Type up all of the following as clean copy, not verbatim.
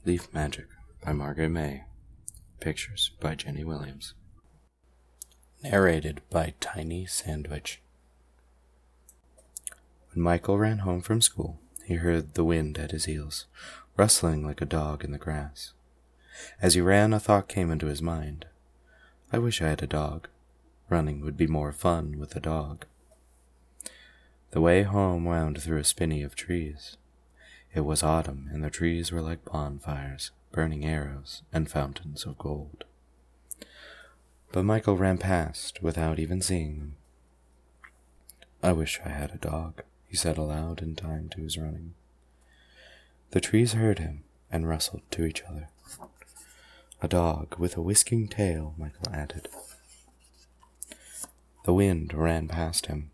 Leaf Magic by Margaret Mahy. Pictures by Jenny Williams. Narrated by Tiny Sandwich. When Michael ran home from school, he heard the wind at his heels, rustling like a dog in the grass. As he ran, a thought came into his mind. I wish I had a dog. Running would be more fun with a dog. The way home wound through a spinney of trees. It was autumn, and the trees were like bonfires, burning arrows and fountains of gold. But Michael ran past without even seeing them. I wish I had a dog, he said aloud in time to his running. The trees heard him and rustled to each other. A dog with a whisking tail, Michael added. The wind ran past him.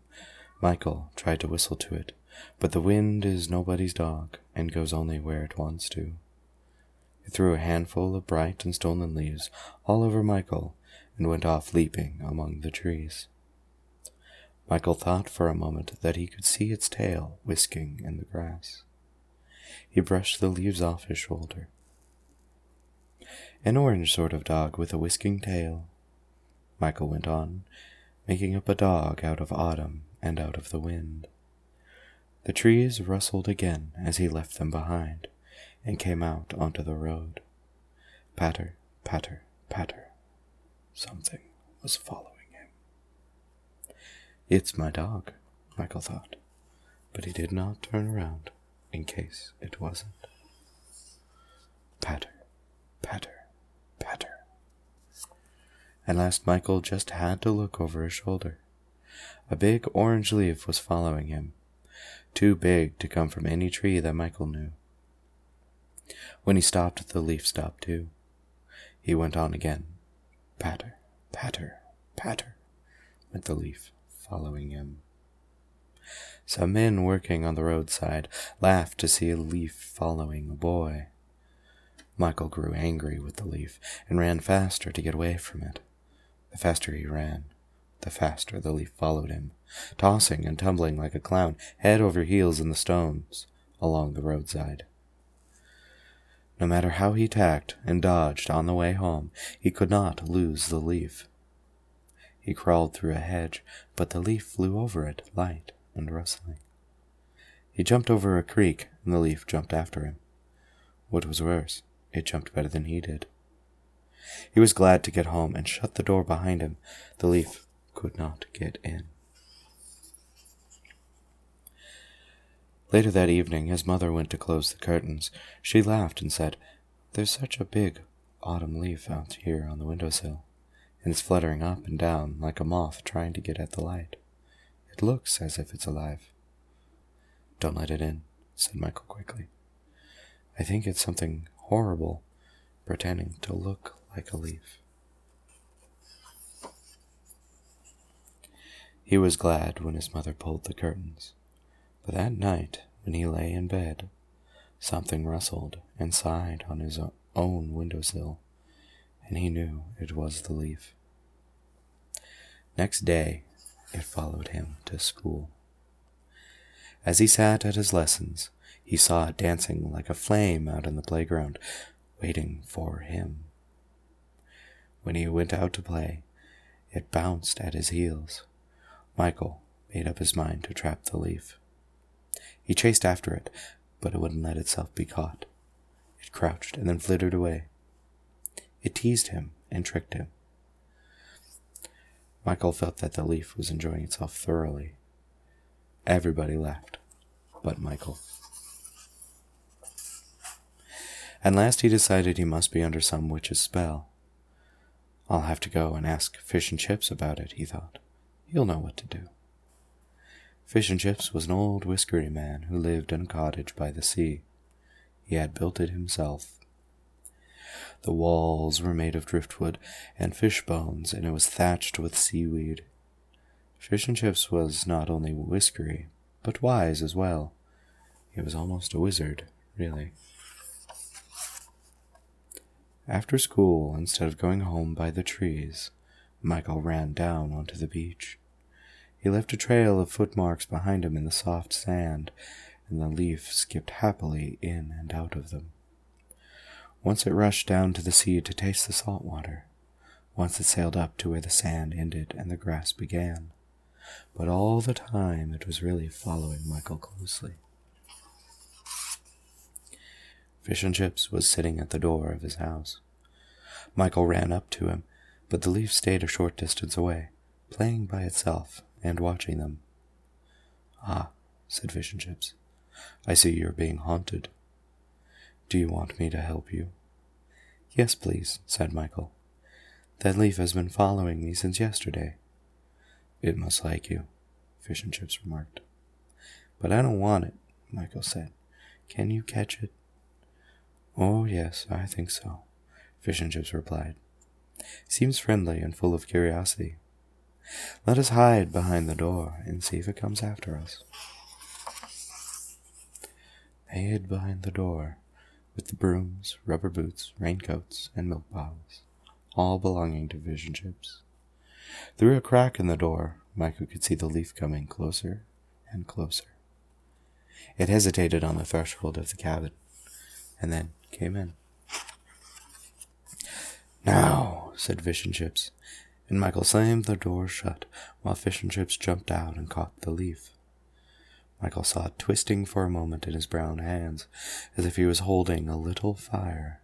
Michael tried to whistle to it, but the wind is nobody's dog and goes only where it wants to. It threw a handful of bright and stolen leaves all over Michael and went off leaping among the trees. Michael thought for a moment that he could see its tail whisking in the grass. He brushed the leaves off his shoulder. An orange sort of dog with a whisking tail, Michael went on, making up a dog out of autumn and out of the wind. The trees rustled again as he left them behind and came out onto the road. Patter, patter, patter. Something was following him. It's my dog, Michael thought, but he did not turn around in case it wasn't. Patter, patter, patter. At last Michael just had to look over his shoulder. A big orange leaf was following him, too big to come from any tree that Michael knew. When he stopped, the leaf stopped too. He went on again. Patter, patter, patter, went the leaf following him. Some men working on the roadside laughed to see a leaf following a boy. Michael grew angry with the leaf and ran faster to get away from it. The faster he ran, the faster the leaf followed him, tossing and tumbling like a clown, head over heels in the stones along the roadside. No matter how he tacked and dodged on the way home, he could not lose the leaf. He crawled through a hedge, but the leaf flew over it, light and rustling. He jumped over a creek, and the leaf jumped after him. What was worse, it jumped better than he did. He was glad to get home and shut the door behind him. The leaf could not get in. Later that evening, his mother went to close the curtains. She laughed and said, "There's such a big autumn leaf out here on the windowsill, and it's fluttering up and down like a moth trying to get at the light. It looks as if it's alive." "Don't let it in," said Michael quickly. "I think it's something horrible, pretending to look like a leaf." He was glad when his mother pulled the curtains. But that night, when he lay in bed, something rustled and sighed on his own windowsill, and he knew it was the leaf. Next day, it followed him to school. As he sat at his lessons, he saw it dancing like a flame out in the playground, waiting for him. When he went out to play, it bounced at his heels. Michael made up his mind to trap the leaf. He chased after it, but it wouldn't let itself be caught. It crouched and then flittered away. It teased him and tricked him. Michael felt that the leaf was enjoying itself thoroughly. Everybody laughed, but Michael. At last he decided he must be under some witch's spell. "I'll have to go and ask Fish and Chips about it," he thought. "He'll know what to do." Fish and Chips was an old whiskery man who lived in a cottage by the sea. He had built it himself. The walls were made of driftwood and fish bones, and it was thatched with seaweed. Fish and Chips was not only whiskery, but wise as well. He was almost a wizard, really. After school, instead of going home by the trees, Michael ran down onto the beach. He left a trail of footmarks behind him in the soft sand, and the leaf skipped happily in and out of them. Once it rushed down to the sea to taste the salt water. Once it sailed up to where the sand ended and the grass began. But all the time it was really following Michael closely. Fish and Chips was sitting at the door of his house. Michael ran up to him, but the leaf stayed a short distance away, playing by itself and watching them. "Ah," said Fish and Chips, "I see you're being haunted. Do you want me to help you?" "Yes, please," said Michael. "That leaf has been following me since yesterday." "It must like you," Fish and Chips remarked. "But I don't want it," Michael said. "Can you catch it?" "Oh, yes, I think so," Fish and Chips replied. "Seems friendly and full of curiosity. Let us hide behind the door and see if it comes after us." They hid behind the door, with the brooms, rubber boots, raincoats, and milk bottles, all belonging to Fish and Chips. Through a crack in the door, Michael could see the leaf coming closer and closer. It hesitated on the threshold of the cabin, and then came in. "Now," said Fish and Chips, and Michael slammed the door shut while Fish and Chips jumped out and caught the leaf. Michael saw it twisting for a moment in his brown hands, as if he was holding a little fire.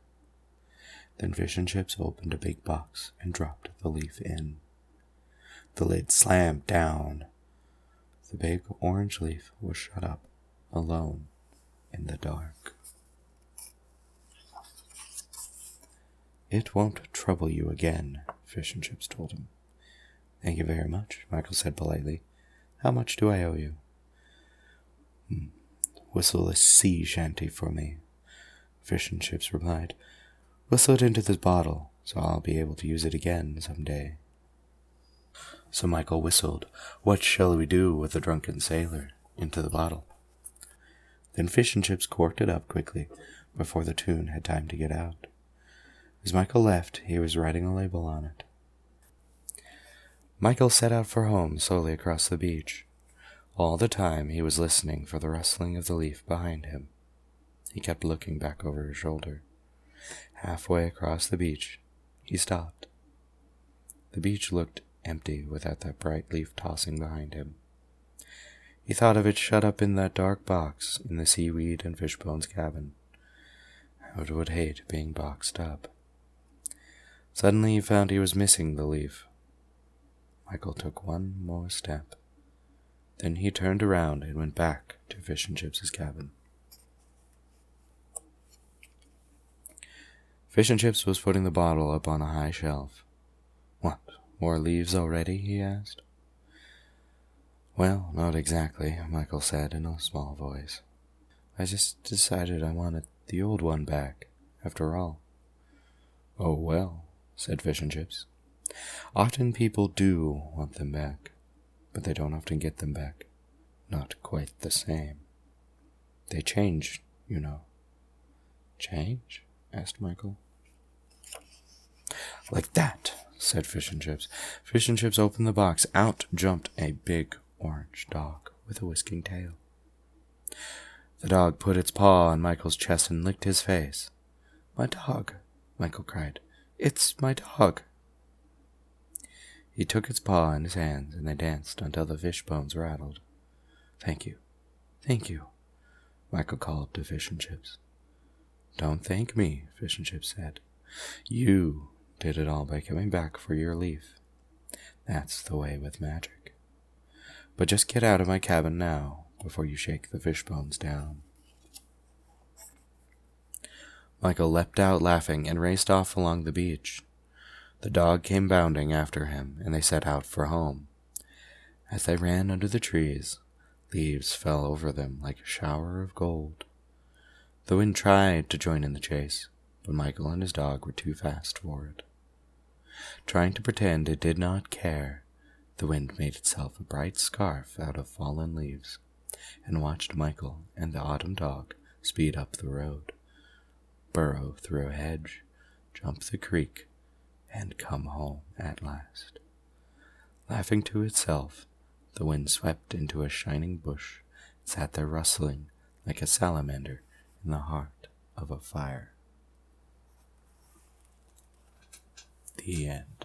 Then Fish and Chips opened a big box and dropped the leaf in. The lid slammed down. The big orange leaf was shut up, alone, in the dark. "It won't trouble you again," Fish and Chips told him. "Thank you very much," Michael said politely. "How much do I owe you?" "Whistle a sea shanty for me," Fish and Chips replied. "Whistle it into this bottle, so I'll be able to use it again some day." So Michael whistled, "What shall we do with a drunken sailor?" into the bottle. Then Fish and Chips corked it up quickly, before the tune had time to get out. As Michael left, he was writing a label on it. Michael set out for home slowly across the beach. All the time he was listening for the rustling of the leaf behind him. He kept looking back over his shoulder. Halfway across the beach, he stopped. The beach looked empty without that bright leaf tossing behind him. He thought of it shut up in that dark box in the seaweed and fishbones cabin. How it would hate being boxed up. Suddenly he found he was missing the leaf. Michael took one more step. Then he turned around and went back to Fish and Chips' cabin. Fish and Chips was putting the bottle up on a high shelf. "What, more leaves already?" he asked. "Well, not exactly," Michael said in a small voice. "I just decided I wanted the old one back, after all." "Oh, well," said Fish and Chips. "Often people do want them back, but they don't often get them back. Not quite the same. They change, you know." "Change?" asked Michael. "Like that," said Fish and Chips. Fish and Chips opened the box. Out jumped a big orange dog with a whisking tail. The dog put its paw on Michael's chest and licked his face. "My dog," Michael cried. "It's my dog." He took its paw in his hands, and they danced until the fish bones rattled. "Thank you, thank you," Michael called to Fish and Chips. "Don't thank me," Fish and Chips said. "You did it all by coming back for your leaf. That's the way with magic. But just get out of my cabin now, before you shake the fish bones down." Michael leapt out laughing and raced off along the beach. The dog came bounding after him, and they set out for home. As they ran under the trees, leaves fell over them like a shower of gold. The wind tried to join in the chase, but Michael and his dog were too fast for it. Trying to pretend it did not care, the wind made itself a bright scarf out of fallen leaves, and watched Michael and the autumn dog speed up the road, burrow through a hedge, jump the creek, and come home at last. Laughing to itself, the wind swept into a shining bush and sat there rustling like a salamander in the heart of a fire. The end.